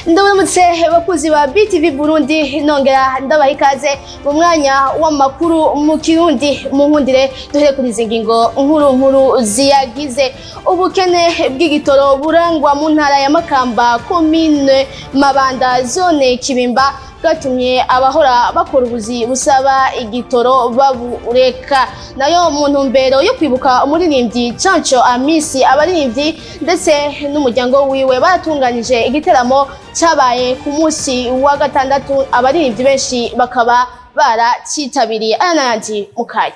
Ndabamutse bakuzi ba BTV Burundi nongera ndabaha ikaze mu mwanya w'amakuru mu Kirundi mu nkundire duhere kuri zingingo nkuru ziyagize. Ubukene bw'igitoro burangwa mu ntara ya Makamba, commune Mabanda, zone Kibimba, gatumye abahora bakora ubuzi busaba igitoro babureka. Nayo mu ntumbero yo kwibuka umuririmbyi Canco Amisi, abaririmbyi ndetse n'umuryango wiwe batunganije igiteramo cyabaye ku munsi wa gatandatu, abaririmbyi benshi bakaba baracitabiriye. Aya n'ayandi mukaya.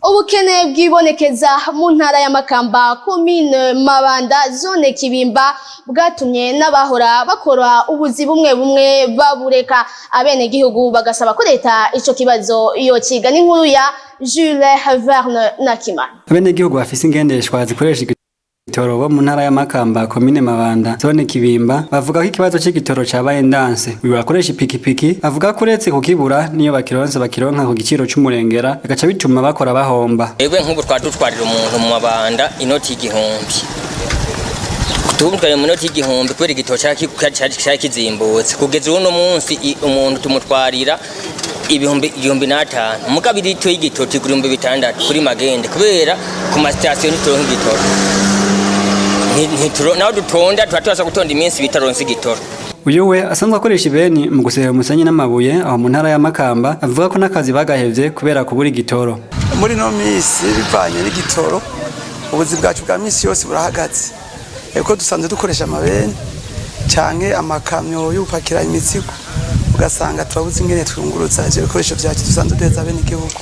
Ubukene bwibonekeza mu ntara ya Makamba, commune Mabanda, zone Kibimba, bwatumye n'abahora bakora ubuzi bumwe babureka. Abene gihugu bagasaba ko leta ico kibazo yociga. N'inkuru ya Jules Verne Nakimana. Abene gihugu bafise ingendeshwa zikoresha igitoro bo mu ntara ya Makamba, commune Mabanda, zone Kibimba, bavuga ko ikibazo c'igitoro cabaye ndanse. Uyu bakoresha ipikipiki avuga ko uretse kukibura niyo bakironka ku giciro c'umurengera, agaca bituma bakora bahomba. Ewe nk'ubu twadutwarira umuntu mu Mabanda inoti y'igihumbi, tubutwara mu noti y'igihumbi kubera igitoro cyari kizimbutse. Kugeza uno munsi umuntu tumutwarira ibihumbi n'atanu, mugabo irito y'igitoro kigura 600 kuri magende kubera ku ma station nituronka igitoro. Naho dutonda twatwasa gutonda iminsi bitaronse igitoro. Uyu we asanzwe akoresha ibeni mu gusera umusenyi n'amabuye aho mu ntara ya Makamba, avuga ko n'akazi bagahevye kubera kubura igitoro. Muri no minsi bivanye n'igitoro ubuzi bwacu bwa minsi yose burahagaze, eko dusanzwe dukoresha amabeni canke amakamyo y'upakira imizigo, ugasanga twabuze ingene twunguruza ivyo bikoresho vyacu dusanzwe duheza abene igihugu.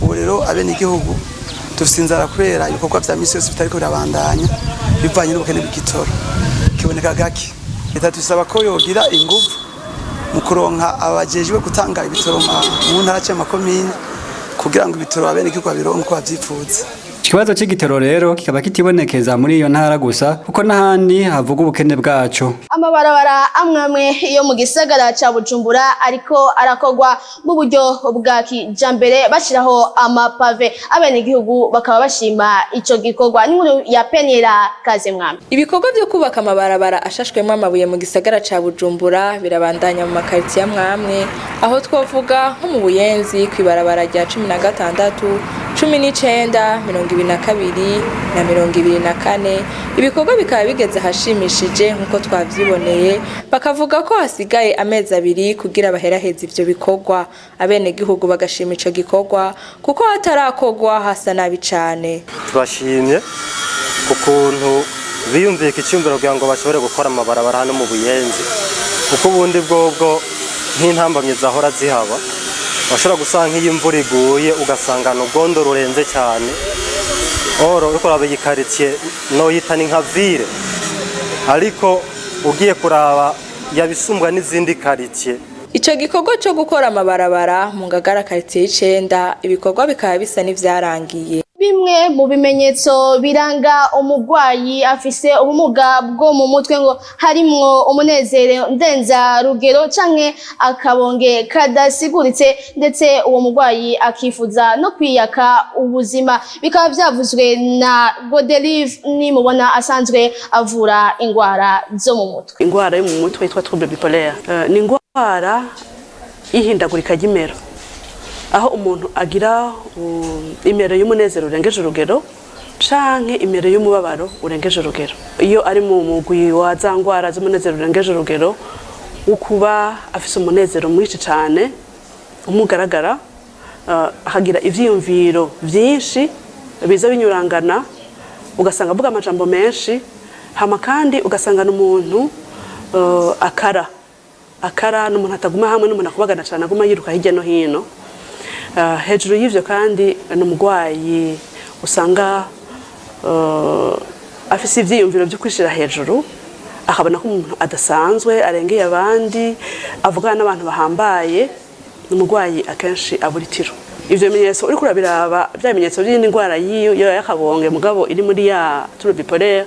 Ubu rero abene igihugu dufise inzara kubera ibikorwa vya minsi yose bitariko birabandanya bivanye n'ubukene bw'igitoro kiboneka gake. Leta tusaba ko yogira ingufu mu kuronka abajejwe gutanga ibitoro mu ntara c'amakomine kugira ngo ibitoro abene igihugu babironke uko bavyifuza. Ikibazo c'igitoro rero kikaba kitibonekeza muri iyo ntara gusa, kuko n'ahandi havuga ubukene bwaco. Amabarabara amwe yo mu gisagara ca Bujumbura ariko arakogwa mu buryo bwa kijambere bashiraho amapave. Abene gihugu bakaba bashima ico gikorwa. N'inkuru ya Penera Kazemwami. Ibikorwa byo kubaka amabarabara ashashwemo amabuye mu gisagara ca Bujumbura birabandanya mu makaritiye amwe, aho twovuga nko mu Buyenzi kwibarabara rya 16, 19, 22 na 24. Ibikorwa bikaba bigeze hashimishije nkuko twavyiboneye, bakavuga ko hasigaye amezi 2 kugira baheraheza ivyo bikorwa. Abene gihugu bagashima ico gikorwa kuko hatarakogwa hasa nabi cane. Turashimye ukuntu biyumviye icyumviro kugira ngo bashobore gukora amabarabara hano mu Buyenzi, kuko ubundi bwobwo nk'intambamye zahora zihaba. Bashobora gusanga iyo imvura iguye ugasanga n'ubwondo rurenze cyane. Oro uko rabe yikaritiye no yita ni nka ville, ariko ugiye kuraba yabisumbwa n'izindi karitiye. Ico gikorwa cyo gukora amabarabara mu Ngagara karitiye 9, ibikorwa bikaba bisa n'ivyarangiye. Bimwe mu bimenyetso biranga umugwayi afise ubumuga bwo mu mutwe ngo harimwo umunezero ndenza rugero canke akabonge kadasiguritse, ndetse uwo mugwayi akifuza no kwiyaka ubuzima. Bikaba vyavuzwe na Godelive nimubona asanzwe avura ingwara zo mu mutwe. Ingwara yo mu mutwe yitwa trouble bipolaire, ni ingwara y'ihindagurika ry'imero, aho umuntu agira imero y'umunezero urengeje urugero canke imero y'umubabaro urengeje urugero. Iyo ari mu mugwi wa za ngwara z'umunezero urengeje urugero, ukuba afise umunezero mwinshi cane umugaragara, hagira ivyiyumviro vyinshi biza binyurangana, ugasanga avuga amajambo menshi, hama kandi ugasanga n'umuntu akara n'umuntu ataguma hamwe, n'umuntu akubagana cane aguma yiruka hirya no hino. Hejuru y'ivyo kandi n'umugwayi usanga afise ivyiyumviro byo kwishira hejuru, akabona ko umuntu adasanzwe arengeye abandi, avugana n'abantu bahambaye. N'umugwayi akenshi aburitiro. Ivyo bimenyetso uri kurabiraba bya bimenyetso by'indi ndwara yiyo yakabonge mugabo iri muri ya trouble bipolaire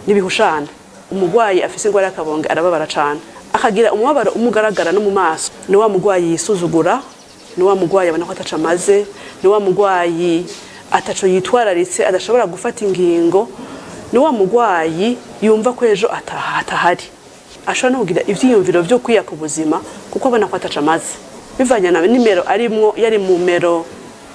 nibihushana. Umugwayi afise ingwara y'akabonge arababara cane, akagira umubabaro umugaragara no mu maso. Ni wa mugwayi yisuzugura, ni wa mugwayi abona ko ataca amaze, ni wa mugwayi ataco yitwararitse, adashobora gufata ingingo, ni wa mugwayi yumva ko ejo atahari. Ashobora no kugira ivyiyumviro vyo kwiyaka ubuzima kuko abona ko ataca amaze. Bivanye na nimero arimwo, yari mu mero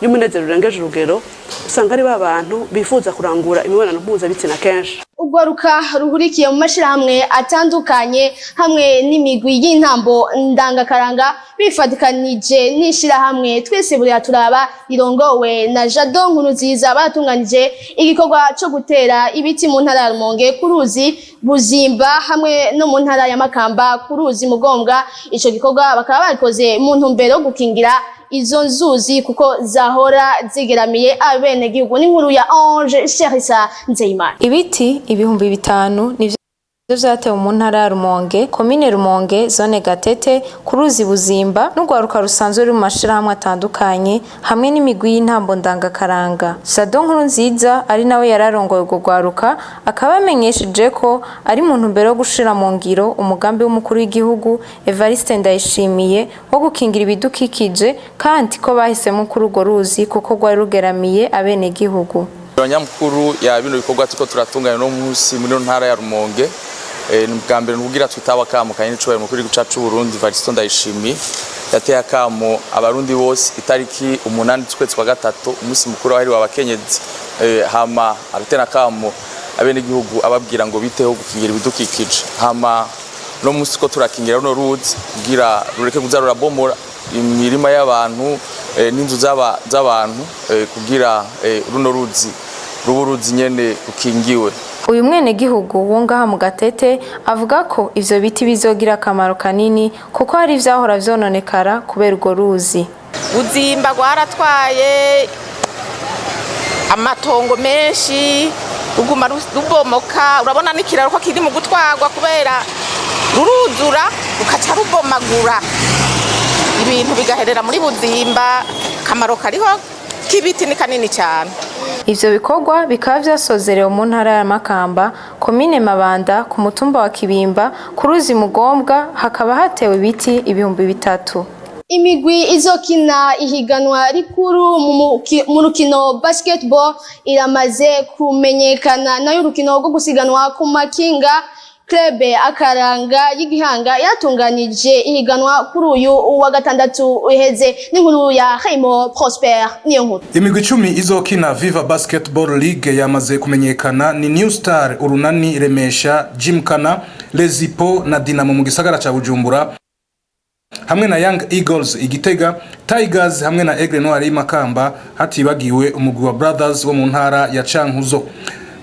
y'umunezero urengeje urugero, usanga ari babantu bifuza kurangura imibonano mpuzabitsina kenshi. Ugwaruka ruhurikiye mu mashirahamwe atandukanye hamwe n'imigwi y'intambo ndangakaranga bifatikanije n'ishirahamwe twese buriya turaba irongowe na Jado Nkuruziza baratunganije igikorwa cyo gutera ibiti mu ntara ya Rumonge ku ruzi Buzimba hamwe no mu ntara ya Makamba ku ruzi Mugombwa. Ico gikorwa bakaba barikoze mu ntumbero yo gukingira izo nzuzi kuko zahora zigeramiye abene gihugu. N'inkuru ya Ange Sherisa Nzeyimana. Ibiti 5,000 nivyo vyatewe mu ntara ya Rumonge, komine Rumonge, zone Gatete, ku ruzi Buzimba, n'ugwaruka rusanzwe ruri mu mashirahamwe atandukanye hamwe n'imigwi y'intambo ndangakaranga. Jado Nkuruziza ari nawe yararongoye urwo gwaruka, akaba amenyesheje ko ari mu ntumbero yo gushira mu ngiro umugambi w'umukuru w'igihugu Evariste Ndayishimiye wo gukingira ibidukikije, kandi ko bahisemo kuri urwo ruzi kuko rwari rugeramiye abene gihugu. Nyamukuru ya bino bikorwa tuko turatunganya no munsi muri ntara ya Rumonge, bwa mbere nugira twitaba kamukanye n'icubahiro mukuru w'igihugu cacu Burundi Evariste Ndayishimiye yateye akamo abarundi bose itariki 8 z'ukwezi kwa gatatu umunsi mukuru wahariwe abakenyezi, hama aratera akamo abene gihugu ababwira ngo biteho gukingira ibidukikije, hama no munsi ko turakingira no ruzi kugira rureke kuza rurabomora imirima y'abantu n'inzu z'abantu kugira runo ruzi ruburuzi nyene ukingiwe. Uyu mwene gihugu wo ngaha mu Gatete avuga ko ivyo biti bizogira akamaro kanini kuko hari ivyahora vyononekara kubera urwo ruzi. Buzimba gwaratwaye amatongo menshi ruguma rubomoka, urabona n'ikiraro ko kiri mu gutwagwa kubera ruruzura ukaca rubomagura ibintu bigaherera muri Buzimba. Akamaro kariho k'ibiti ni kanini cyane. Ivyo bikorwa bikaba vyasozerewe mu ntara ya Makamba, komine Mabanda, ku mutumba wa Kibimba, ku ruzi Mugombwa, hakaba hatewe ibiti 3,000. Imigwi izokina ihiganwa rikuru mu rukino basketball iramaze kumenyekana, nayo urukino rwo gusiganwa ku makinga Club Akaranga y'Igihanga yatunganije ihiganwa kuri uyu wa gatandatu uheze. N'inkuru ya Haimo Prosper niyo nkuru. Imigwi 10 izokina Viva Basketball League yamaze kumenyekana ni New Star, Urunani, Remesha, Gymkhana, Lezipo na Dinamo mu gisagara ca Bujumbura, hamwe na Young Eagles Igitega, Tigers hamwe na Aigle Noir y'Imakamba, hatibagiwe umugwi wa Brothers wo mu ntara ya Cankuzo.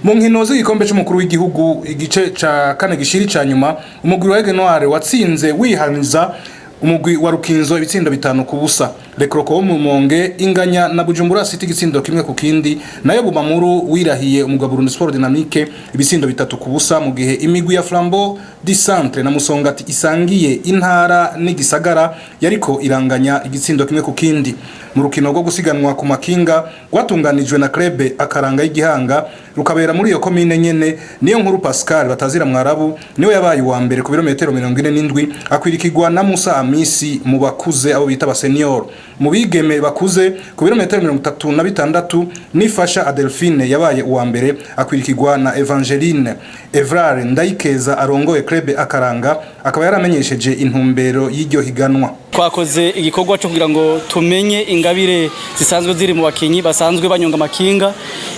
Mu nkino z'igikombe cy'umukuru w'igihugu igice ca kane gishiri ca nyuma, umugwi wa Aigle Noir watsinze wihaniza umugwi wa Rukinzo ibitsindo 5-0. Rekroko wo mu Rumonge inganya na Bujumbura City igitsindo 1-0, nayo Bumamuru wirahiye umugwi Burundi Sport Dynamique ibitsindo 3-0, mu gihe imigwi ya Flambeau du Centre na Musongati isangiye intara n'igisagara yariko iranganya igitsindo 1-0. Mu rukino rwo gusiganwa ku makinga rwatunganijwe na Club Akaranga y'Igihanga rukabera muri iyo komine nyene, niyo nkuru Pascal Batazira Mwarabu niwe yabaye wa mbere ku birometero 47, akwirikirwa na Musa Amisi mu bakuze abo bita ba senior. Mu bigeme bakuze ku birometero 36 nifasha Adelphine yabaye uwa mbere, akwirikirwa na Evangeline. Evrare Ndayikeza arongoye Club Akaranga akaba yaramenyesheje intumbero y'iryo higanwa. Twakoze igikorwa cyo kugira ngo tumenye ingabire zisanzwe ziri mu bakinyi basanzwe banyonga amakinga.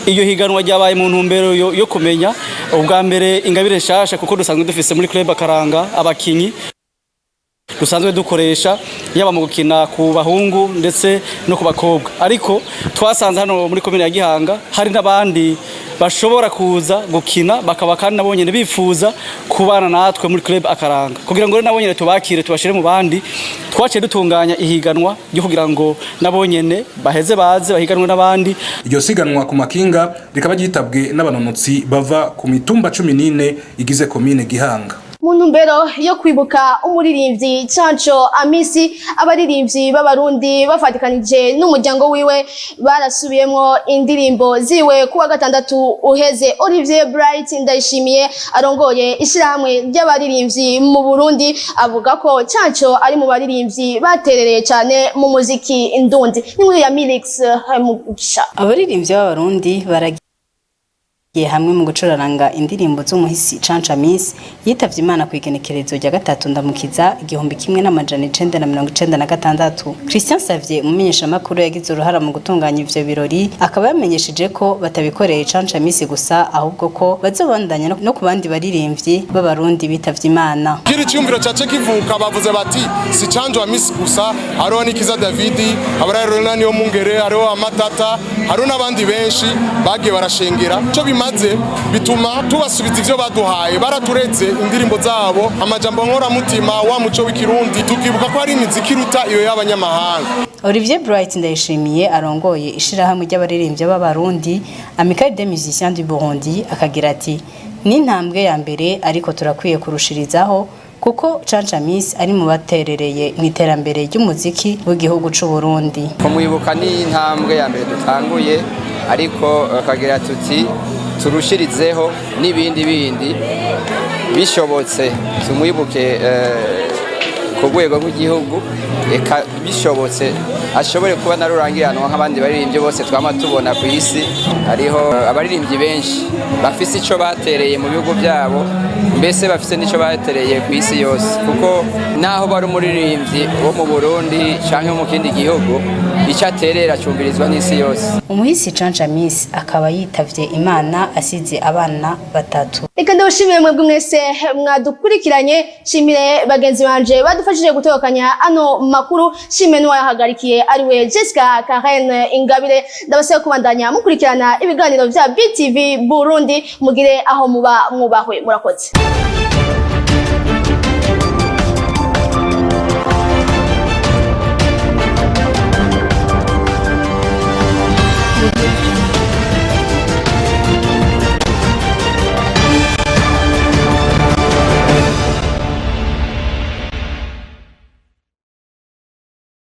Iyo higanwa ryabaye mu ntumbero yo kumenya ubwa mbere ingabire shasha kuko dusanzwe dufise muri Club Akaranga abakinyi dusanzwe dukoresha yaba mu gukina ku bahungu ndetse no ku bakobwa, ariko twasanze hano muri komine ya Gihanga hari n'abandi bashobora kuza gukina bakaba kandi nabonyene bifuza kubana natwe muri Club Akaranga kugira ngo nabonyene tubakire tubashire mu bandi. Twaciye dutunganya ihiganwa ryo kugira ngo nabonyene baheze baze bahiganwe n'abandi. Iryo siganwa ku makinga rikaba gitabwe n'abanonotsi bava ku mitumba 14 igize komine Gihanga. mu ntumbero yo kwibuka umuririmbyi Canco Amisi abaririmbyi b'abarundi bafatikanije n'umuryango wiwe barasubiyemwo indirimbo ziwe kuwa gatandatu uheze. Olivier Bright Ndayishimiye arongoye ishirahamwe ry'abaririmbyi mu Burundi avuga ko Canco ari mu baririmbyi baterereye cyane mu muziki indundi. Ni ya Milix Mugisha. Abaririmbyi b'abarundi baragiye hamwe mu gucuraranga indirimbo z'umuhisi Canco Amisi yitavye Imana ku igenekerezo rya gatatu ndamukiza 1996. Christian Xavier umumenyesha makuru yagize uruhara mu gutunganya ivyo birori akaba yamenyesheje ko batabikoreye Canco Amisi gusa ahubwo ko bazobandanya no ku bandi baririmbyi b'abarundi bitavye Imana. Kiri cyumviro cace kivuka bavuze bati si Canco Amisi gusa hariho Nikiza Davidi abararo nani yo mungere hariho Amatata hariho n'abandi benshi bagiye barashengera cyo bimaze bituma tubasubiza ivyo baduhaye baratureze indirimbo zabo amajambo nkora mutima wa muco w'ikirundi tukibuka ko ari imiziki ruta iyo y'abanyamahanga. Olivier Bright Ndayishimiye arongoye ishirahamwe ry'abaririmbyi b'abarundi Amicale des Musiciens du Burundi akagira ati ni intambwe ya mbere ariko turakwiye kurushirizaho kuko Canco Amisi ari mu baterereye mu iterambere ry'umuziki w'igihugu c'u Burundi. Kumwibuka ni intambwe ya mbere dutanguye ariko akagira tuti turushirizeho n'ibindi bindi bishobotse tumwibuke ku rwego rw'igihugu eka bishobotse ashobore kuba narurangiranwa nk'abandi baririmbyi bose twama tubona ku isi. Hariho abaririmbyi benshi bafise ico batereye mu bihugu byabo mbese bafise n'ico batereye ku isi yose kuko naho bari umuririmbyi wo mu Burundi canke mu kindi gihugu icyo aterera cyumbirizwa n'isi yose. Umuhisi Canco Amisi akaba yitavye Imana asize abana batatu. Reka ndabashimire mwebwe mwese mwadukurikiranye, shimire bagenzi banje badufashije gutokanya ano makuru, shimire n'uwayahagarikiye ariwe Jessica Karen Ingabire. Ndabasaba kubandanya mukurikirana ibiganiro vya BTV Burundi, mugire aho muba mwubahwe. Murakoze.